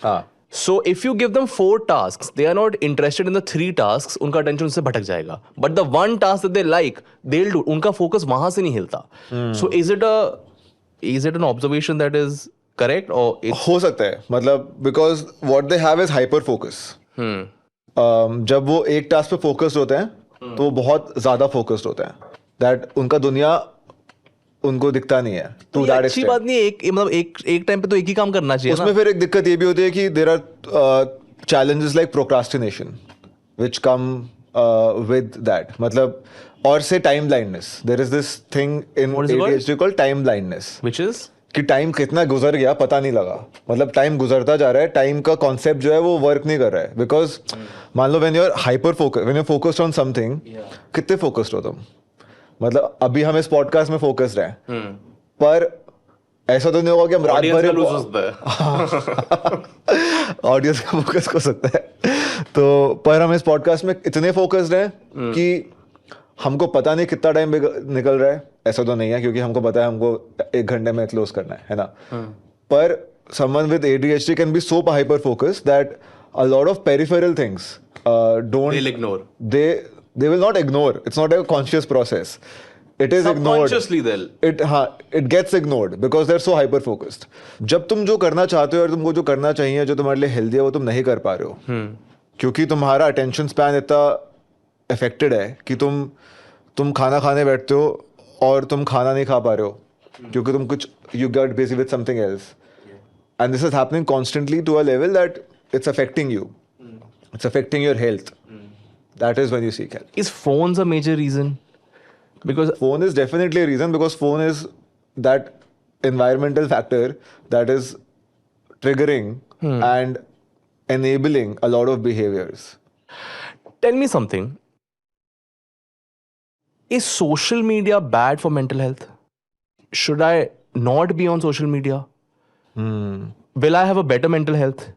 हाँ. So if you give them 4 tasks, they are not interested in the 3 tasks, उनका attention उससे भटक जाएगा. But the one task that they like, they'll do. उनका फोकस वहां से नहीं हिलता. So is it an observation that is correct or हो सकता है, मतलब because what they have is hyper focus. जब वो एक टास्क पे फोकस्ड होते हैं तो वो बहुत ज्यादा फोकस्ड होते हैं, दैट उनका दुनिया उनको दिखता नहीं है. तो ये अच्छी बात नहीं है. मतलब एक टाइम पे तो एक ही काम करना चाहिए. उसमें फिर एक दिक्कत ये भी होती है कि there are challenges like procrastination which come with that. मतलब और से time blindness. There is this thing in ADHD called time blindness. Which is कि टाइम कितना गुजर गया पता नहीं लगा. मतलब टाइम गुजरता जा रहा है, टाइम का कॉन्सेप्ट जो है वो वर्क नहीं कर रहा है. बिकॉज मान लो when you are hyper focus, when you focused on something, कितने फोकस्ड हो तुम? मतलब अभी हम इस पॉडकास्ट में फोकस्ड हैं, पर ऐसा तो नहीं होगा कि हम रात भर ऑडियंस का फोकस हो सकता है. तो पर हम इस पॉडकास्ट में इतने फोकस्ड हैं कि हमको पता नहीं कितना टाइम निकल रहा है. ऐसा तो नहीं है क्योंकि हमको पता है हमको 1 घंटे में क्लोज करना है ना. पर someone with ADHD can be so hyper focused that a lot of peripheral things they'll ignore. They will not ignore. It's not a conscious process. It is ignored. Subconsciously they'll. It gets ignored because they're so hyper focused. जब तुम जो करना चाहते हो और तुमको जो करना चाहिए, जो तुम्हारे लिए हेल्दी है, वो तुम नहीं कर पा रहे हो क्योंकि तुम्हारा अटेंशन स्पैन इतना अफेक्टेड है कि तुम खाना खाने बैठते हो और तुम खाना नहीं खा पा रहे हो क्योंकि तुम कुछ you got busy with something else, and this is happening constantly to a level that it's affecting you, it's affecting your health. That is when you seek help. Is phones a major reason? Because Phone is definitely a reason, because phone is that environmental factor that is triggering and enabling a lot of behaviors. tell me something. Is social media bad for mental health? Should I not be on social media? Will I have a better mental health?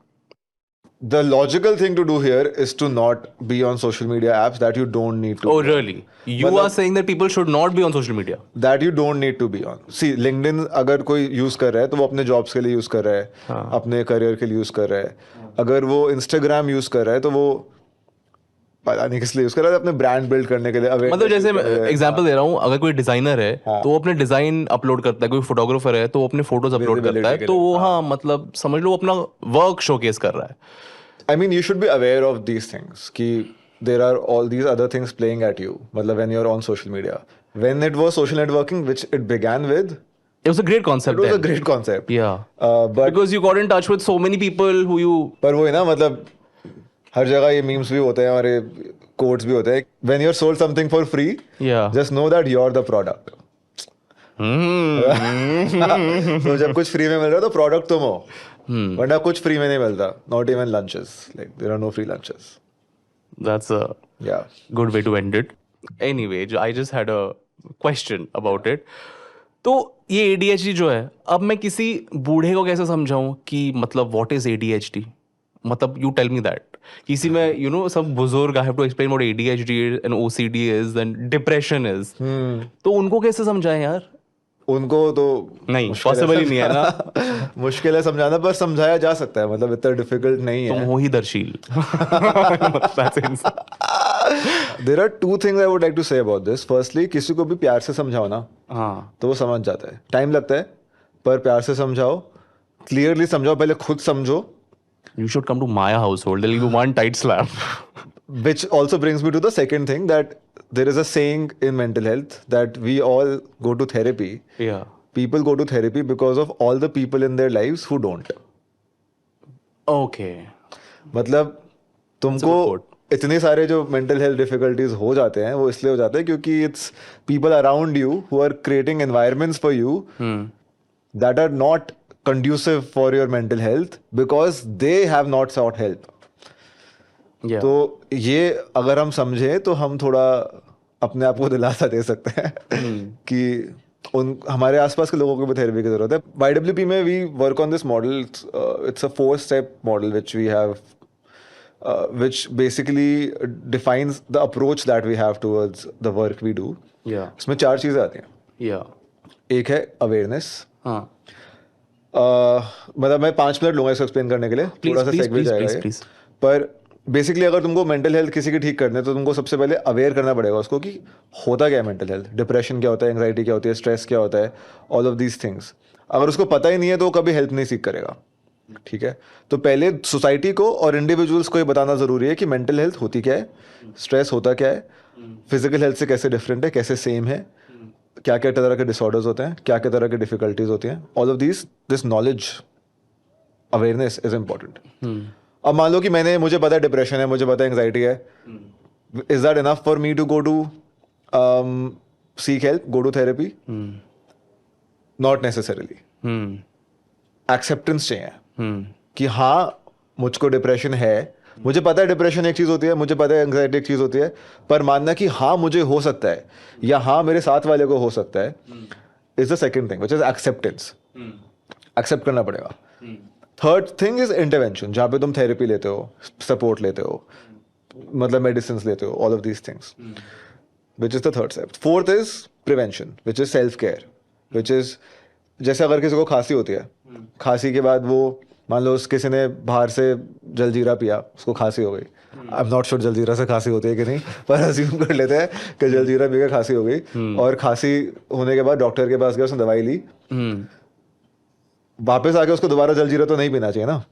The logical thing to do here is to not be on social media apps that you don't need to. Oh, be on. really? You are saying that people should not be on social media? That you don't need to be on. See, LinkedIn अगर कोई use कर रहा है तो वो अपने jobs के लिए यूज कर रहा है, अपने करियर के लिए यूज कर रहा है. अगर वो Instagram यूज कर रहा है तो वो पता नहीं किस लिए यूज कर रहा है, अपने ब्रांड बिल्ड करने के लिए. मतलब जैसे एग्जांपल दे रहा हूँ, अगर कोई डिजाइनर है तो वो अपने डिजाइन अपलोड करता है, कोई फोटोग्राफर है तो वो अपने फोटोज अपलोड करता है, तो वो हाँ मतलब समझ लो अपना वर्क शोकेस कर रहा है. I mean, you should be aware of these things. कि there are all these other things playing at you. मतलब when you're on social media. When it was social networking, which it began with, It was a great concept. it was then. a great concept. Yeah. But Because you got in touch with so many people who you. पर वो है ना, मतलब हर जगह ये memes भी होते हैं और ये quotes भी होते हैं. When you're sold something for free, Yeah. just know that you're the product. तो जब कुछ फ्री में मिल रहा है तो प्रोडक्ट तुम हो, वरना कुछ फ्री में नहीं मिलता. Not even lunches, like there are no free lunches. That's a या good way to end it. Anyway, I just had a question about it. तो ये ADHD जो है, अब मैं किसी बूढ़े को कैसे समझाऊं कि मतलब what is ADHD? मतलब you tell me that. किसी में सब बुजुर्ग I have to explain what ADHD and OCD is and depression is. तो उनको कैसे समझाएं यार? उनको तो नहीं, पॉसिबल ही नहीं है ना. मुश्किल है समझाना, पर समझाया जा सकता है. मतलब इतना डिफिकल्ट नहीं तुम है. हो ही Darsheel. There are two things I would like to say about this. Firstly, किसी को भी प्यार से समझाओ ना हाँ, तो वो समझ जाता है. टाइम लगता है, पर प्यार से समझाओ, क्लियरली समझाओ. पहले खुद समझो. you should come to my household. They'll give you one tight slap. Which also brings me to the second thing, that there is a saying in mental health that we all go to therapy. Yeah. People go to therapy because of all the people in their lives who don't. Okay. मतलब तुमको इतने सारे जो mental health difficulties हो जाते हैं वो इसलिए हो जाते हैं क्योंकि it's people around you who are creating environments for you that are not conducive for your mental health because they have not sought help. Yeah. तो ये अगर हम समझे तो हम थोड़ा अपने आप को दिलासा दे सकते हैं कि उन हमारे आसपास के लोगों को भी थेरेपी की जरूरत है. YWP में we work on this model. It's a 4-step model which we have, which basically defines the approach that we have towards the work we do. Yeah. इसमें 4 चीजें आती हैं. Yeah. एक है अवेयरनेस. हाँ. मतलब मैं 5 मिनट लूंगा इसको एक्सप्लेन करने के लिए. थोड़ा सा सेगवे जाएगा ये. पर बेसिकली अगर तुमको मेंटल हेल्थ किसी की ठीक करनी है तो तुमको सबसे पहले अवेयर करना पड़ेगा उसको कि होता क्या है मेंटल हेल्थ. डिप्रेशन क्या होता है, एंग्जाइटी क्या होती है, स्ट्रेस क्या होता है, ऑल ऑफ दीज थिंग्स. अगर उसको पता ही नहीं है तो वो कभी हेल्प नहीं सीख करेगा. ठीक है, तो पहले सोसाइटी को और इंडिविजुअल्स को ये बताना जरूरी है कि मेंटल हेल्थ होती क्या है, स्ट्रेस होता क्या है, फिजिकल हेल्थ से कैसे डिफरेंट है, कैसे सेम है, क्या क्या तरह के डिसऑर्डर्स होते हैं, क्या क्या तरह की डिफिकल्टीज होती हैं. All of this knowledge, awareness is important. अब मान लो कि मुझे पता है डिप्रेशन है, मुझे पता है एंग्जाइटी है. Is that enough for me to go to seek help, go to therapy? Not necessarily. Acceptance चाहिए कि हाँ मुझको डिप्रेशन है, मुझे पता है डिप्रेशन एक चीज होती है, मुझे पता है एंग्जाइटी एक चीज होती है, पर मानना कि हाँ मुझे हो सकता है या हाँ मेरे साथ वाले को हो सकता है is the second thing which is acceptance. Accept करना पड़ेगा. थर्ड थिंग इज इंटरवेंशन, जहाँ पे तुम थेरेपी लेते हो, सपोर्ट लेते हो, मतलब मेडिसिन लेते हो, all of these things, which is the third step. Fourth is prevention, which is self care, which is जैसे अगर किसी को खांसी होती है, खांसी के बाद वो मान लो किसी ने बाहर से जलजीरा पिया, उसको खांसी हो गई. आई एम नॉट श्योर जलजीरा से खांसी होती है कि नहीं, पर अज्यूम कर लेते हैं कि जलजीरा पी के खांसी हो गई. और खांसी होने के बाद डॉक्टर के पास गया, उसने दवाई ली, वापस आके उसको दोबारा जलजीरा तो नहीं पीना चाहिए ना.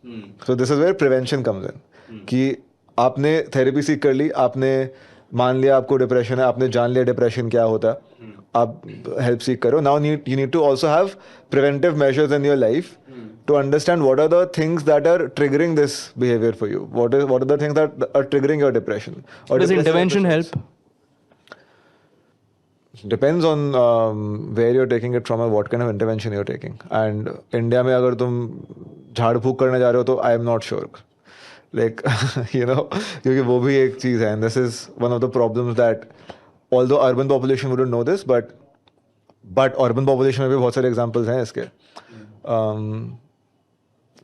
So this is where prevention comes in. कि आपने थेरेपी सीख कर ली, आपने मान लिया आपको डिप्रेशन है, आपने जान लिया डिप्रेशन क्या होता है, आप हेल्प सीख करो. Now you need to also have preventive measures in your life to understand what are the things that are triggering this behavior for you. What are the things that are triggering your depression? Or Does depressive intervention episodes? help? Depends on where you're taking it from and what kind of intervention you're taking. And India में अगर तुम झाड़ फूक करने जा रहे हो तो I am not sure. Like you know, क्योंकि वो भी एक चीज़ है. And this is one of the problems that although urban population wouldn't know this, but urban population में भी बहुत सारे examples हैं इसके.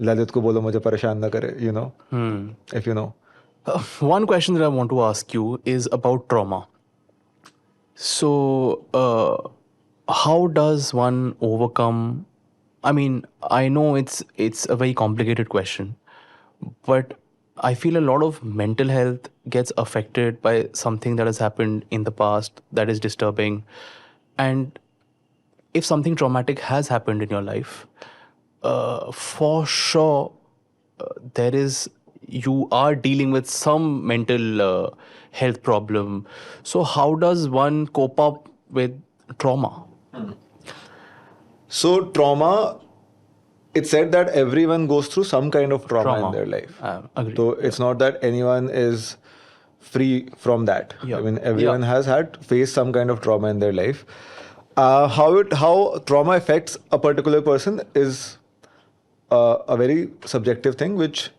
ललित को बोलो मुझे परेशान ना करे, you know, if you know. One question that I want to ask you is about trauma. So, how does one overcome? I mean, I know it's a very complicated question, but I feel a lot of mental health gets affected by something that has happened in the past that is disturbing. And if something traumatic has happened in your life, for sure, you are dealing with some mental health problem. So how does one cope up with trauma? So trauma, it's said that everyone goes through some kind of trauma in their life. Agreed. So it's not that anyone is free from that. Yeah. I mean, everyone has faced some kind of trauma in their life. How trauma affects a particular person is a very subjective thing, which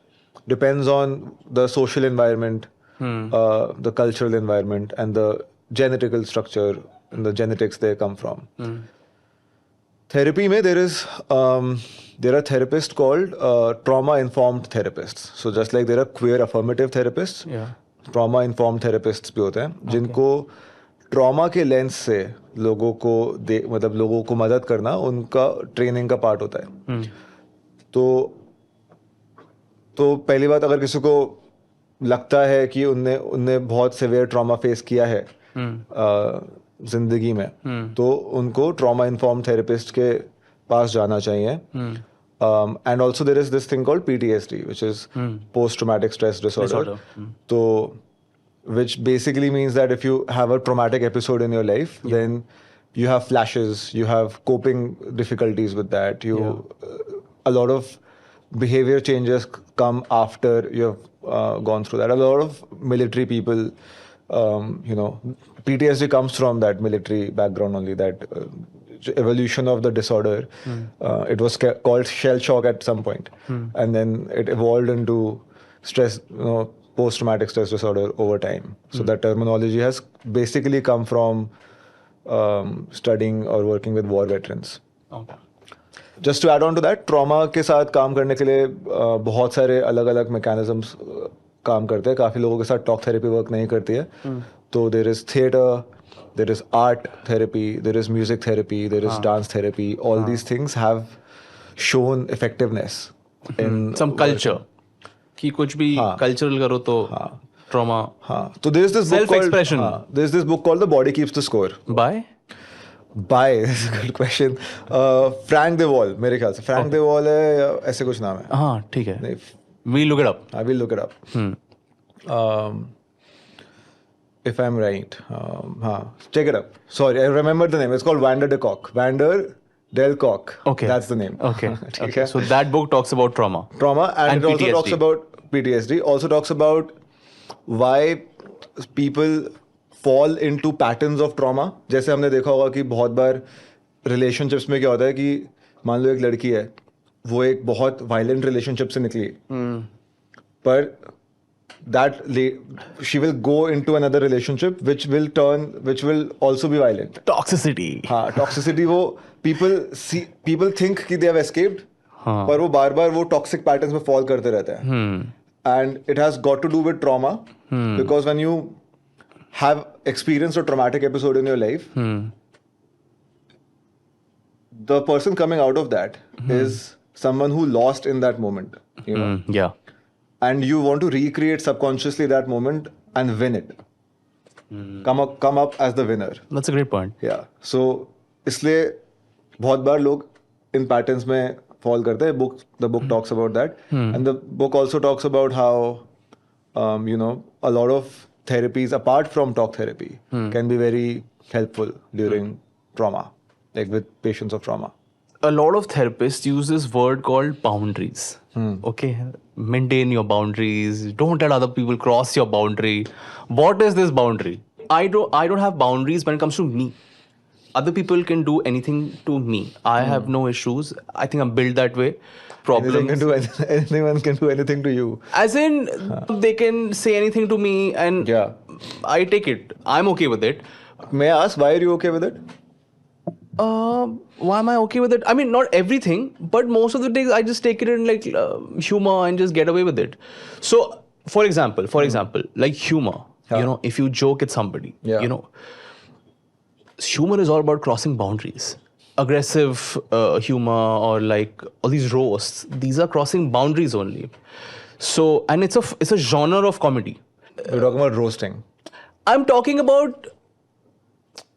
depends on the social environment, the cultural environment, and the genetical structure and the genetics they come from. Therapy mein there are therapists called trauma-informed therapists. So just like there are queer affirmative therapists, trauma-informed therapists भी होते हैं जिनको trauma के lens से लोगों को मदद करना उनका ट्रेनिंग का पार्ट होता है. तो पहली बात, अगर किसी को लगता है कि उनने बहुत सिवियर ट्रॉमा फेस किया है जिंदगी में, तो उनको ट्रॉमा इन्फॉर्म थेरेपिस्ट के पास जाना चाहिए. And also there is this thing called PTSD, which is post traumatic stress disorder. So which basically means that if you have a traumatic episode in your life, then you have flashes, you have coping difficulties with that, a lot of behavior changes come after you have gone through that. A lot of military people, PTSD comes from that military background only, that evolution of the disorder. It was called shell shock at some point, and then it evolved into stress, post-traumatic stress disorder over time. So that terminology has basically come from studying or working with war veterans. Okay. Just to add on to that, trauma के साथ काम करने के लिए बहुत सारे अलग अलग mechanisms काम करते हैं. काफ़ी लोगों के साथ talk therapy work नहीं करती है. तो there is theatre, there is art therapy, there is music therapy, there is dance therapy. All these things have shown effectiveness in some culture. कि कुछ भी cultural करो तो trauma. तो there is this book Self-expression. there is this book called The Body Keeps the Score. By? This is a good question. Frank De Waal, मेरे ख्याल से Frank De Waal है या ऐसे कुछ नाम है. हाँ ठीक है. We'll look it up. I will look it up. If I'm right. Check it up. Sorry, I remember the name. It's called Vander de Kock. Vander Del Kock. Okay. That's the name. Okay. Okay. So that book talks about trauma. And it also PTSD. talks about PTSD. Also talks about why people fall into patterns of trauma. जैसे हमने देखा होगा कि बहुत बार relationships में क्या होता है कि मान लो एक लड़की है, वो एक बहुत violent relationship से निकली, पर she will go into another relationship which will also be violent. Toxicity. हाँ, toxicity वो people think कि they have escaped, पर वो बार-बार वो toxic patterns में fall करते रहते हैं. And it has got to do with trauma, because when you have experienced a traumatic episode in your life, the person coming out of that is someone who lost in that moment, Yeah. and you want to recreate subconsciously that moment and win it. Come up as the winner. That's a great point. Yeah. So इसलिए बहुत बार लोग इन patterns में fall करते हैं. The book talks about that, and the book also talks about how a lot of therapies apart from talk therapy can be very helpful during trauma, like with patients of trauma? A lot of therapists use this word called boundaries. Okay, maintain your boundaries. Don't let other people cross your boundary. What is this boundary? I don't have boundaries when it comes to me. Other people can do anything to me. I have no issues. I think I'm built that way. Problems. Anyone can do anything to you. As in, they can say anything to me, and Yeah. I take it. I'm okay with it. May I ask, why are you okay with it? Why am I okay with it? I mean, not everything, but most of the days I just take it in like humor and just get away with it. So, for example, like humor. Yeah. You know, if you joke at somebody, Yeah. you know, humor is all about crossing boundaries. Aggressive humor or like all these roasts, these are crossing boundaries only. So, and it's a genre of comedy. We're talking about roasting. I'm talking about,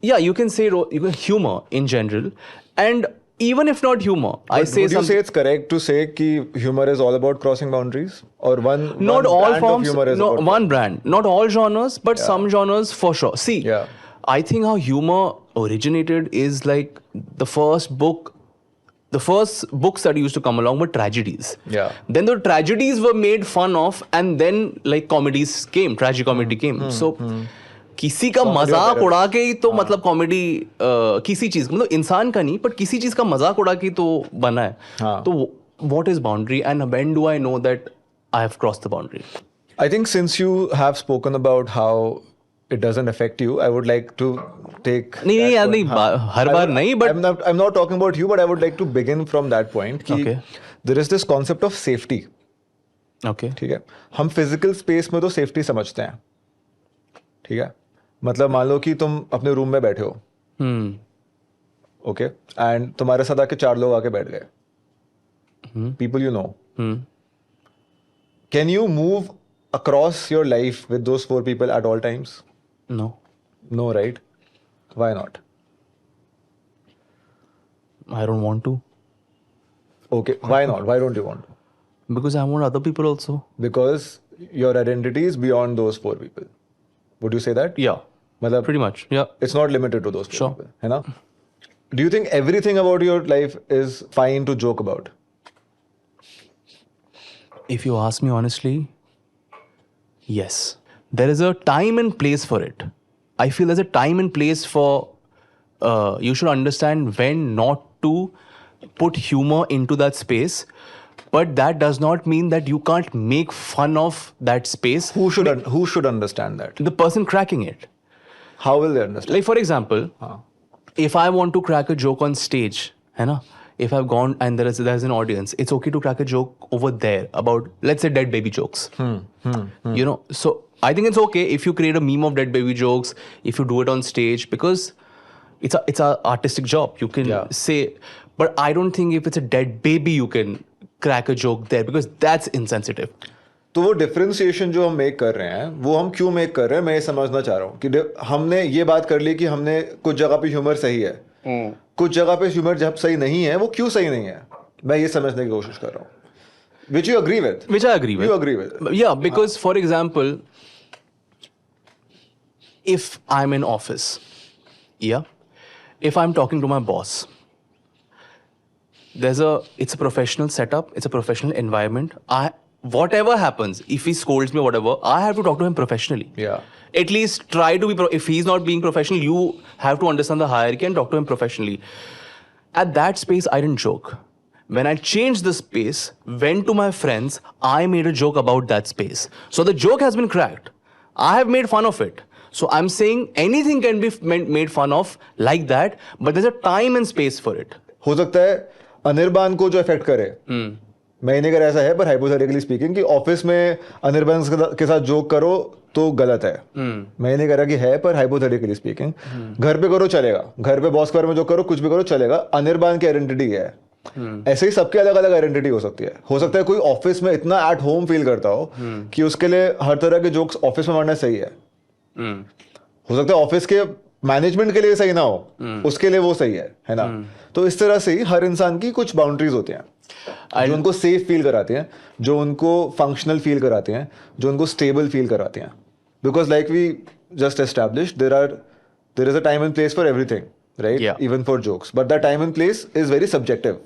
yeah, you can say you can humor in general, and even if not humor, I say Would you say it's correct to say that humor is all about crossing boundaries, or not all brand forms, of humor is no, about one brand, not all genres, but some genres for sure. See, Yeah. I think how humor originated is like the first books that used to come along were tragedies. Yeah. Then the tragedies were made fun of, and then like comedies came, tragicomedy came. So किसी का मजाक उड़ा के ही तो मतलब comedy किसी चीज मतलब इंसान का नहीं बट किसी चीज का मजाक उड़ा के तो बना है. तो what is boundary and when do I know that I have crossed the boundary? I think since you have spoken about how it doesn't affect you, I would like to take. नहीं यार नहीं हर बार नहीं but I'm not talking about you, but I would like to begin from that point. कि Okay. There is this concept of safety. Okay ठीक है, हम physical space में तो सेफ्टी समझते हैं. ठीक है, मतलब मान लो कि तुम अपने रूम में बैठे हो, ओके, एंड तुम्हारे साथ आके 4 लोग आके बैठ गए, people you know. Can you move across your life with those 4 people at all times? No no, right? Why not? I don't want to Okay, why not? Why don't you want to? Because I want other people also. Because your identity is beyond those 4 people. Would you say that? या मतलब pretty much, yeah. it's not limited to those 4 Sure. people, है ना? Do you think everything about your life is fine to joke about? If you ask me honestly, yes. There is a time and place for it. I feel there's a time and place for, you should understand when not to put humor into that space. But that does not mean that you can't make fun of that space. Who should understand that? The person cracking it. How will they understand? Like for example, if I want to crack a joke on stage, है ना? If I've gone and there's an audience, it's okay to crack a joke over there about, let's say, dead baby jokes. You know, so I think it's okay if you create a meme of dead baby jokes, if you do it on stage, because it's a artistic job. You can Yeah. say, but I don't think if it's a dead baby you can crack a joke there because that's insensitive. तो वो differentiation जो हम make कर रहे हैं वो हम क्यों मेक कर रहे हैं, मैं ये समझना चाह रहा हूँ कि हमने ये बात कर ली कि हमने कुछ जगह पे ह्यूमर सही है, कुछ जगह पे ह्यूमर जब सही नहीं है वो क्यों सही नहीं है, मैं ये समझने की कोशिश कर रहा हूँ. Which you agree with? Which I agree with. You agree with? Yeah, because for example, if I'm in office, yeah, if I'm talking to my boss, it's a professional setup, it's a professional environment. Whatever happens, if he scolds me, whatever, I have to talk to him professionally. Yeah. At least try to be, if he's not being professional, you have to understand the hierarchy and talk to him professionally. At that space, I didn't joke. When I changed the space, went to my friends, I made a joke about that space. So the joke has been cracked. I have made fun of it. So I'm saying anything can be made fun of like that, but there's a time and space for it. हो सकता है अनिर्बान को जो effect करे, मैं नहीं कर ऐसा है, पर हाइपोथेटिकली स्पीकिंग कि ऑफिस में अनिर्बान के साथ जोक करो तो गलत है. मैं नहीं कह रहा कि है, पर हाइपोथेटिकली स्पीकिंग घर पे करो चलेगा, घर पे बॉस के बारे में जो करो कुछ भी करो चलेगा. अनिर्बान की आइडेंटिटी है. ऐसे ही सबकी अलग अलग आइडेंटिटी हो सकती है. हो सकता है कोई ऑफिस में इतना एट होम फील करता हो कि उसके लिए हर तरह के जोक्स ऑफिस में मारना सही है. हो सकता है ऑफिस के मैनेजमेंट के लिए सही ना हो, उसके लिए वो सही है ना. तो इस तरह से ही हर इंसान की कुछ बाउंड्रीज होती हैं जो उनको सेफ फील कराती हैं, जो उनको फंक्शनल फील कराती हैं, जो उनको स्टेबल फील कराती हैं. Because like we just established, there is a time and place for everything, right? Yeah. Even for jokes. But that time and place is very subjective.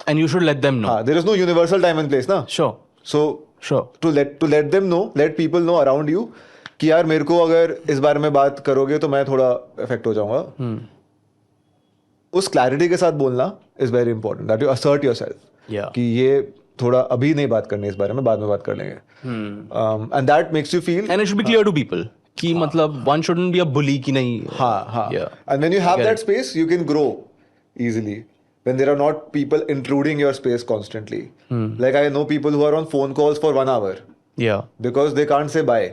And you should let them know. There is no universal time and place, na? Sure. So Sure. to let them know, let people know around you कि यार मेरे को अगर इस बारे में बात करोगे तो मैं थोड़ा इफेक्ट हो जाऊंगा. उस क्लैरिटी के साथ बोलना is very important, that you assert yourself Yeah. कि ये थोड़ा अभी नहीं बात करनी, इस बारे में बाद में बात कर लेंगे. And that makes you feel And it should be clear to people कि मतलब one shouldn't be a bully कि नहीं. हाँ. Yeah. And when you have Get that space, you can grow easily. When there are not people intruding your space constantly. Like I know people who are on phone calls for 1 hour Yeah. because they can't say bye.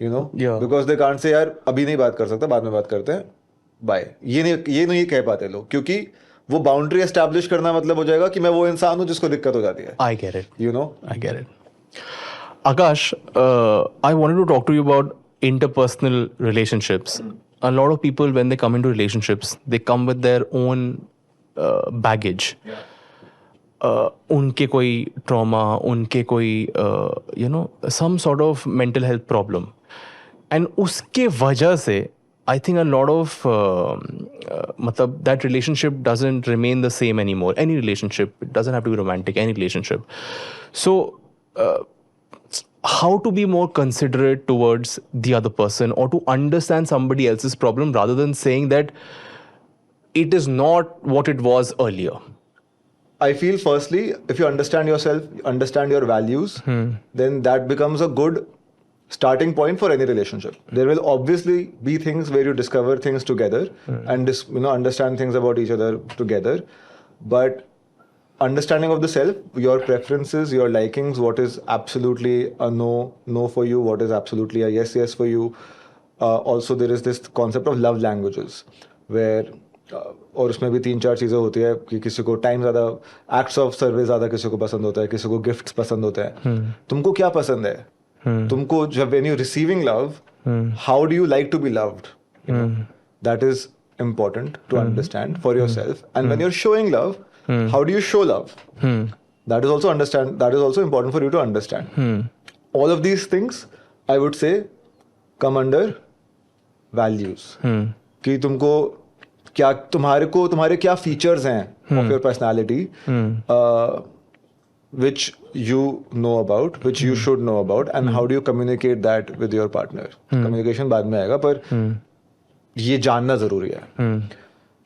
You know? Yeah. Because they can't say यार अभी नहीं बात कर सकता, बाद में बात करते हैं. Bye. ये नहीं कह पाते लोग, क्योंकि वो बाउंड्री एस्टैब्लिश करना मतलब हो जाएगा कि मैं वो इंसान हूँ जिसको दिक्कत हो जाती है. I get it. You know? I get it. Akash, I wanted to talk to you about interpersonal relationships. A lot of people, when they come into relationships, they come with their own baggage. उनके कोई trauma, उनके कोई some sort of mental health problem. And उसके वजह से I think a lot of matlab that relationship doesn't remain the same anymore. Any relationship, it doesn't have to be romantic, any relationship. So how to be more considerate towards the other person, or to understand somebody else's problem rather than saying that it is not what it was earlier. I feel firstly, if you understand yourself, understand your values, then that becomes a good starting point for any relationship. There will obviously be things where you discover things together and understand things about each other together. But understanding of the self, your preferences, your likings, what is absolutely a no for you, what is absolutely a yes for you. Also, there is this concept of love languages where और उसमें भी 3-4 चीज़ें होती है कि किसी को time ज़्यादा, एक्ट्स ऑफ सर्विस ज़्यादा किसी को पसंद होता है, किसी को गिफ्ट्स पसंद होते हैं. तुमको क्या पसंद है? तुमको जब when you're receiving love, how do you like to be loved? That is important to understand for yourself. And when you're showing love, how do you show love? That is also important for you to understand. All of these things, I would say, come under values. कि तुमको क्या तुम्हारे क्या features हैं of your personality which you know about, which you should know about, and how do you communicate that with your partner? Communication बाद में आएगा, पर ये जानना जरूरी है.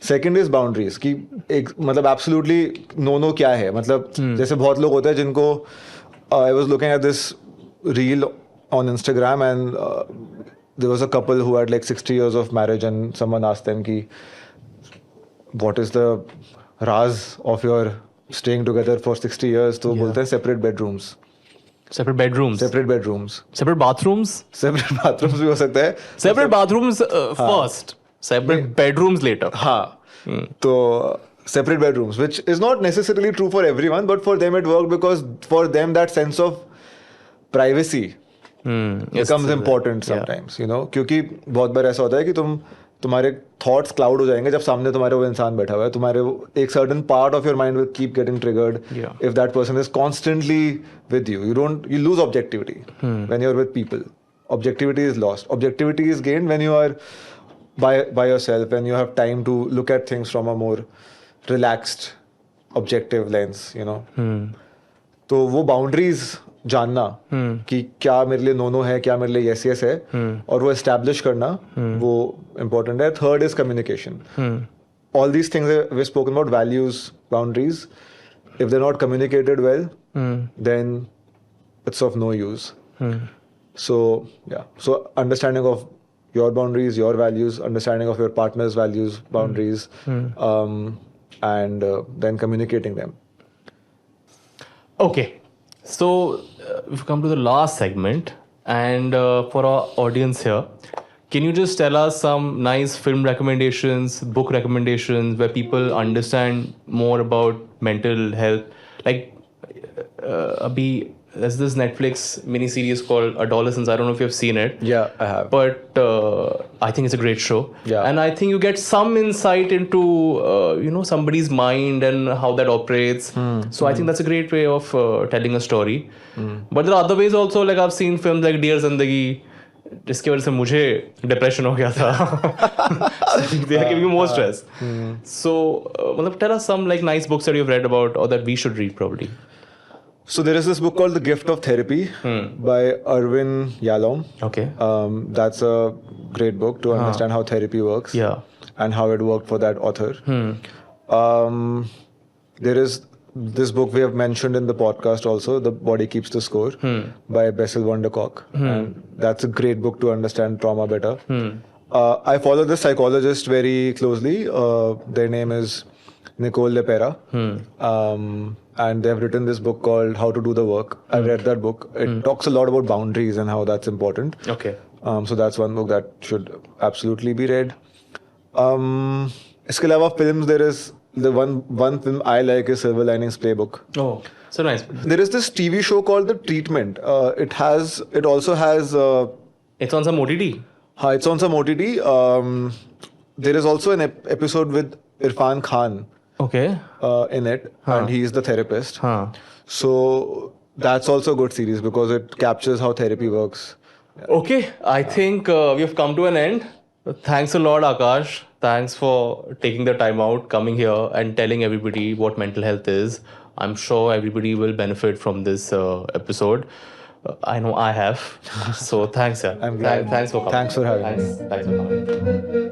Second is boundaries, कि एक मतलब absolutely no क्या है. मतलब जैसे बहुत लोग होते हैं जिनको I was looking at this reel on Instagram and there was a couple who had like 60 years of marriage and someone asked them कि what is the raz of your staying together for 60 years? तो बोलते हैं separate bedrooms. Separate bedrooms. Separate bedrooms. Separate bathrooms. Separate bathrooms भी हो सकता है. Separate bathrooms first. Separate bedrooms later. हाँ. तो separate bedrooms, which is not necessarily true for everyone, but for them it worked because for them that sense of privacy becomes important sometimes, you know. क्योंकि बहुत बार ऐसा होता है कि तुम्हारे thoughts cloud हो जाएंगे जब सामने तुम्हारे वो इंसान बैठा हुआ है. तुम्हारे एक certain part of your mind will keep getting triggered if that person is constantly with you. You lose objectivity when you are with people. Objectivity is lost. Objectivity is gained when you are by yourself, when you have time to look at things from a more relaxed objective lens, you know. तो वो boundaries जानना कि क्या मेरे लिए no है, क्या मेरे लिए yes है, और वो एस्टैब्लिश करना वो इम्पोर्टेंट है. Third is communication. All these things we spoken about, values, boundaries, if they're not communicated well, then it's of no use. So yeah, so understanding of your boundaries, your values, understanding of your partner's values, boundaries, and then communicating them. Okay, so we've come to the last segment, and for our audience here, can you just tell us some nice film recommendations, book recommendations, where people understand more about mental health? Like, abhi there's this Netflix mini-series called Adolescence. I don't know if you've seen it. Yeah, I have. But I think it's a great show. Yeah. And I think you get some insight into, somebody's mind and how that operates. So I think that's a great way of telling a story. But there are other ways also. Like I've seen films like Dear Zindagi, जिसकी वजह से मुझे depression हो गया था. They are giving you more stress. So मतलब tell us some like nice books that you've read about or that we should read probably. So there is this book called The Gift of Therapy by Arvin Yalom. Okay. That's a great book to understand how therapy works. Yeah. And how it worked for that author. There is this book we have mentioned in the podcast also, The Body Keeps the Score by Bessel van der Kolk. And that's a great book to understand trauma better. I follow this psychologist very closely. Their name is Nicole LePera. And they have written this book called How to Do the Work. I read that book. It talks a lot about boundaries and how that's important. Okay. So that's one book that should absolutely be read. इसके अलावा films, there is the one film I like is Silver Linings Playbook. Oh, so nice. There is this TV show called The Treatment. It also has It's on some OTT. it's on some OTT. There is also an episode with Irfan Khan Okay. in it, and he is the therapist. Huh. So that's also a good series because it captures how therapy works. Okay, I think we have come to an end. Thanks a lot, Akash. Thanks for taking the time out, coming here and telling everybody what mental health is. I'm sure everybody will benefit from this episode. I know I have. So thanks, sir. I'm glad. Thanks for coming. Thanks for having me. Thanks for coming.